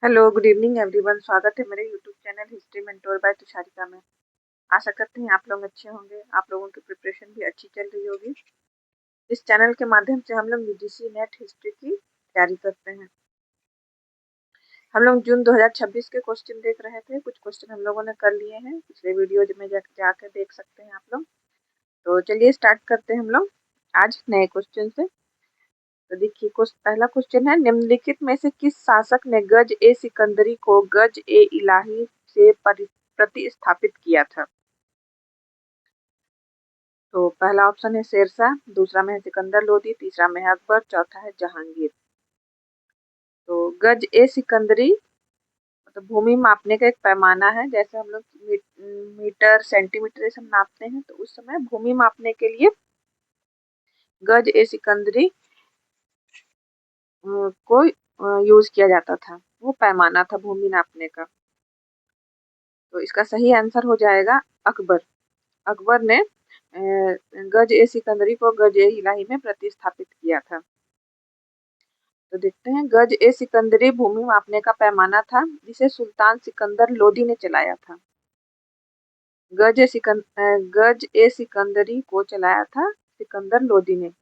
Hello, good evening everyone. स्वागत है मेरे YouTube channel history mentor by Tusharika में। आशा करते हैं आप लोग अच्छे होंगे, आप लोगों की प्रिपरेशन भी अच्छी चल रही होगी। इस चैनल के माध्यम से हम लोग यूजीसी नेट हिस्ट्री की तैयारी करते हैं। हम लोग जून 2026 के क्वेश्चन देख रहे थे। कुछ क्वेश्चन हम लोगों ने कर लिए हैं, पिछले वीडियो में जाकर देख सकते हैं आप लोग। तो चलिए स्टार्ट करते हैं हम लोग आज नए क्वेश्चन से। तो देखिए, पहला क्वेश्चन है, निम्नलिखित में से किस शासक ने गज ए सिकंदरी को गज ए इलाही से प्रतिस्थापित किया था? तो पहला ऑप्शन है शेरशाह, दूसरा में है सिकंदर लोदी, तीसरा में है अकबर, चौथा है जहांगीर। तो गज ए सिकंदरी मतलब भूमि मापने का एक पैमाना है। जैसे हम लोग मीटर सेंटीमीटर से नापते हैं, तो उस समय भूमि मापने के लिए गज ए सिकंदरी को यूज किया जाता था। वो पैमाना था भूमि नापने का। तो इसका सही आंसर हो जाएगा अकबर। अकबर ने गज ए सिकंदरी को गज ए इलाही में प्रतिस्थापित किया था। तो देखते हैं, गज ए सिकंदरी भूमि मापने का पैमाना था जिसे सुल्तान सिकंदर लोदी ने चलाया था। गज ए सिकंदरी को चलाया था सिकंदर लोदी ने।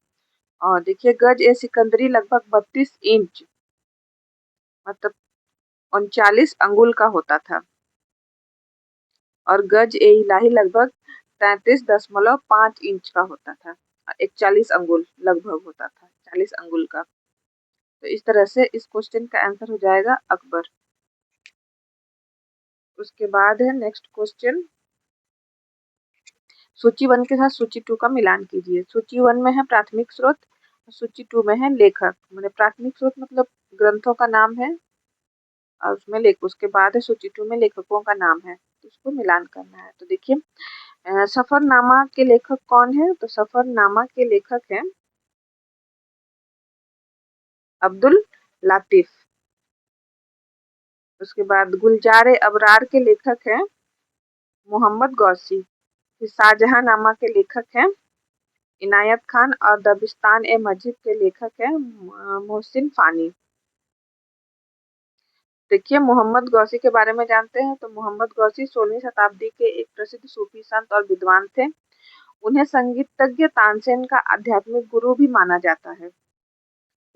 और देखिए, गज ए सिकंदरी लगभग 32 इंच मतलब 39 अंगुल का होता था, और गज ए इलाही लगभग 33.5 इंच का होता था। 41 अंगुल लगभग होता था, 40 अंगुल का। तो इस तरह से इस क्वेश्चन का आंसर हो जाएगा अकबर। उसके बाद है नेक्स्ट क्वेश्चन, सूची 1 के साथ सूची 2 का मिलान कीजिए। सूची 1 में है प्राथमिक स्रोत, सूची 2 में है लेखक। मैंने प्राथमिक स्रोत मतलब ग्रंथों का नाम है, और उसमें उसके बाद है सूची 2 में लेखकों का नाम है। तो उसको मिलान करना है। तो देखिए, सफरनामा के लेखक कौन है? तो सफरनामा के लेखक हैं अब्दुल लातिफ। उसके बाद गुलजार अबरार के लेखक हैं मोहम्मद गौसी। शाहजहांनामा के लेखक हैं इनायत खान, और दबिस्तान ए मस्जिद के लेखक हैं मोहसिन फानी। देखिए, मोहम्मद गौसी के बारे में जानते हैं। तो मोहम्मद गौसी 16वीं शताब्दी के एक प्रसिद्ध सूफी संत और विद्वान थे। उन्हें संगीतज्ञ तानसेन का आध्यात्मिक गुरु भी माना जाता है।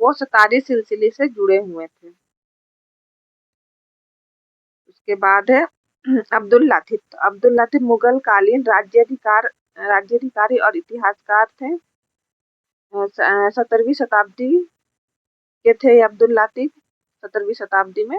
वो सतारी सिलसिले से जुड़े हुए थे। उसके बाद है अब्दुल लातिफ। तो अब्दुल लातिफ मुगल कालीन राज्याधिकारी और इतिहासकार थे। 17वीं शताब्दी के थे अब्दुल लातिफ। 17वीं शताब्दी में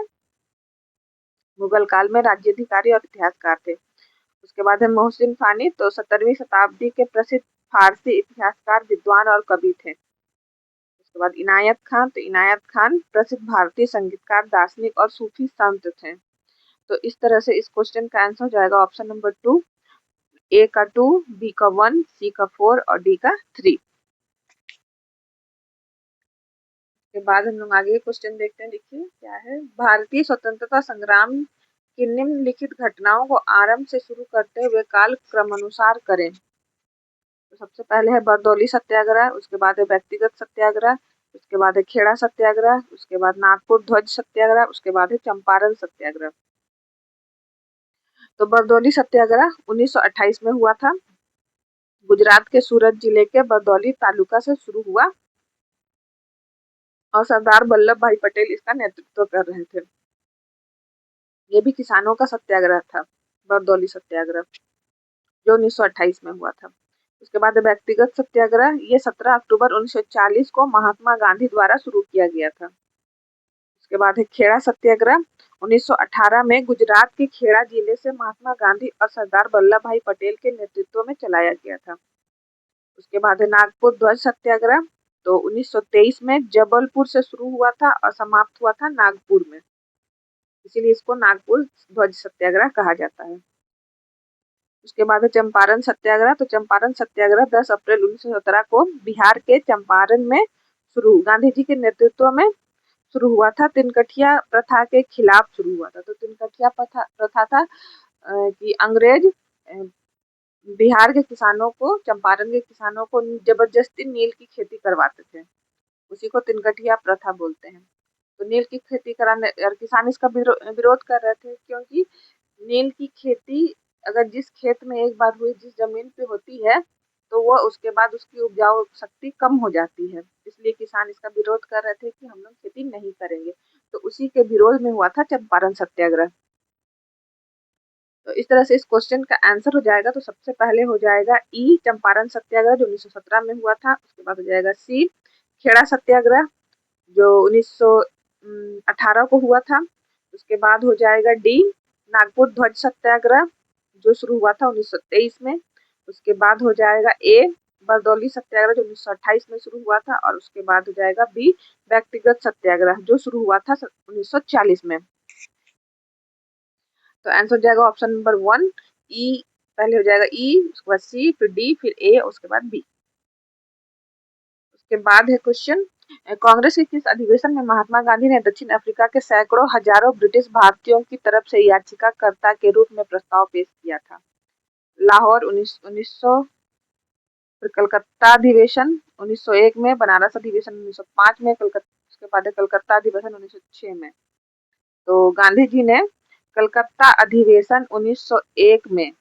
मुगल काल में राज्याधिकारी और इतिहासकार थे। उसके बाद है मोहसिन फानी। तो 17वीं शताब्दी के प्रसिद्ध फारसी इतिहासकार, विद्वान और कवि थे। उसके बाद इनायत खान। तो इनायत खान प्रसिद्ध भारतीय संगीतकार, दार्शनिक और सूफी संत थे। तो इस तरह से इस क्वेश्चन का आंसर हो जाएगा ऑप्शन नंबर 2, ए का 2, बी का 1, सी का 4 और डी का 3। के बाद हम लोग आगे क्वेश्चन देखते हैं। देखिए क्या है, भारतीय स्वतंत्रता संग्राम की निम्नलिखित घटनाओं को आरंभ से शुरू करते हुए काल क्रमानुसार करें। तो सबसे पहले है बरदौली सत्याग्रह, उसके बाद है व्यक्तिगत सत्याग्रह, उसके बाद है खेड़ा सत्याग्रह, उसके बाद नागपुर ध्वज सत्याग्रह, उसके बाद है चंपारण सत्याग्रह। तो बरदौली सत्याग्रह 1928 में हुआ था। गुजरात के सूरत जिले के बरदौली तालुका से शुरू हुआ, और सरदार वल्लभ भाई पटेल इसका नेतृत्व कर रहे थे। ये भी किसानों का सत्याग्रह था, बरदौली सत्याग्रह, जो 1928 में हुआ था। उसके बाद व्यक्तिगत सत्याग्रह, ये 17 अक्टूबर 1940 को महात्मा गांधी द्वारा शुरू किया गया था। उसके बाद है खेड़ा सत्याग्रह, 1918 में गुजरात के खेड़ा जिले से महात्मा गांधी और सरदार वल्लभ भाई पटेल के नेतृत्व में चलाया गया था। उसके बाद है नागपुर ध्वज सत्याग्रह। तो 1923 में जबलपुर से शुरू हुआ था और समाप्त हुआ था नागपुर में, इसीलिए इसको नागपुर ध्वज सत्याग्रह कहा जाता है। उसके बाद है चंपारण सत्याग्रह। तो चंपारण सत्याग्रह 10 अप्रैल 1917 को बिहार के चंपारण में गांधी जी के नेतृत्व में शुरू हुआ था। तिनकठिया प्रथा के खिलाफ शुरू हुआ था। तो तिनकठिया प्रथा था कि अंग्रेज बिहार के किसानों को, चंपारण के किसानों को जबरदस्ती नील की खेती करवाते थे। उसी को तिनकठिया प्रथा बोलते हैं। तो नील की खेती कराने और किसान इसका विरोध कर रहे थे, क्योंकि नील की खेती अगर जिस खेत में एक बार हुई, जिस जमीन पे होती है, तो वो उसके बाद उसकी उपजाऊ शक्ति कम हो जाती है। इसलिए किसान इसका विरोध कर रहे थे कि हम लोग खेती नहीं करेंगे। तो उसी के विरोध में हुआ था चंपारण सत्याग्रह। तो इस तरह से इस क्वेश्चन का आंसर हो जाएगा, तो सबसे पहले हो जाएगा ई चंपारण सत्याग्रह जो 1917 में हुआ था। उसके बाद हो जाएगा सी खेड़ा सत्याग्रह जो 1918 को हुआ था। उसके बाद हो जाएगा डी नागपुर ध्वज सत्याग्रह जो शुरू हुआ था 1923 में। उसके बाद हो जाएगा ए बरदौली सत्याग्रह जो 1928 में शुरू हुआ था। और उसके बाद हो जाएगा बी व्यक्तिगत सत्याग्रह जो शुरू हुआ था 1940 में। तो आंसर हो जाएगा ऑप्शन नंबर 1 ई। पहले हो जाएगा ई, उसके बाद सी, फिर डी, फिर ए, उसके बाद बी। उसके बाद है क्वेश्चन, कांग्रेस के किस अधिवेशन में महात्मा गांधी ने दक्षिण अफ्रीका के सैकड़ों हजारों ब्रिटिश भारतीयों की तरफ से याचिकाकर्ता के रूप में प्रस्ताव पेश किया था? लाहौर 1900, फिर कलकत्ता अधिवेशन 1901 में, बनारस अधिवेशन 1905 में, उसके बाद कलकत्ता अधिवेशन 1906 में। तो गांधी जी ने कलकत्ता अधिवेशन 1901 में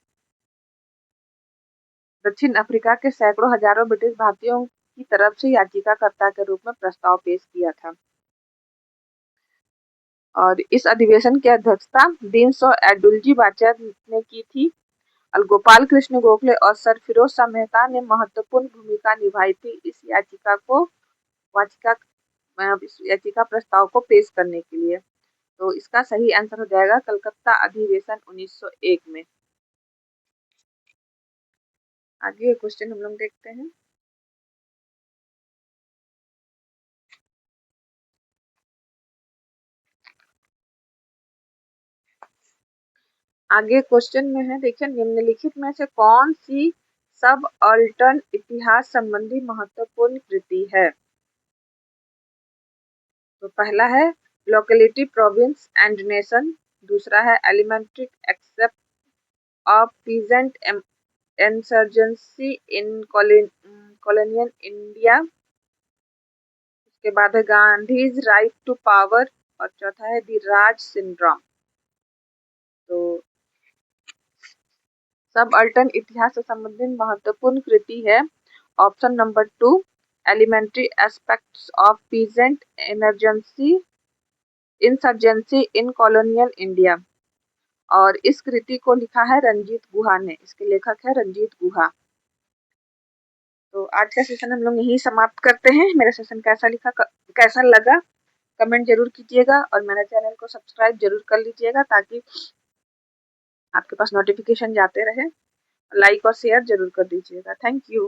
दक्षिण अफ्रीका के सैकड़ों हजारों ब्रिटिश भारतीयों की तरफ से याचिकाकर्ता के रूप में प्रस्ताव पेश किया था। और इस अधिवेशन की अध्यक्षता दीनशो एडुल्जी वाचा ने की थी। और गोपाल कृष्ण गोखले और सर फिरोज शाह मेहता ने महत्वपूर्ण भूमिका निभाई थी इस वाचिका इस याचिका प्रस्ताव को पेश करने के लिए। तो इसका सही आंसर हो जाएगा कलकत्ता अधिवेशन 1901 में। आगे क्वेश्चन हम लोग देखते हैं। आगे क्वेश्चन में है, देखिए निम्नलिखित में से कौन सी सब अल्टर्न इतिहास संबंधी महत्वपूर्ण कृति है? तो पहला है लोकेलिटी प्रोविंस एंड नेशन, दूसरा है elementary except of peasant insurgency in colonial India, उसके बाद है गांधीज राइट टू पावर, और चौथा है द राज सिंड्रोम। तो सब अल्टर्न इतिहास से संबंधित महत्वपूर्ण कृति है option number 2 elementary aspects of peasant insurgency in colonial India. और इस कृति को लिखा है रंजीत गुहा ने, इसके लेखक है रंजीत गुहा। तो आज का सेशन हम लोग यहीं समाप्त करते हैं। मेरा सेशन कैसा लगा कमेंट जरूर कीजिएगा, और मेरे चैनल को सब्सक्राइब जरूर कर लीजिएगा ताकि आपके पास नोटिफिकेशन जाते रहे। लाइक और शेयर जरूर कर दीजिएगा। Thank you.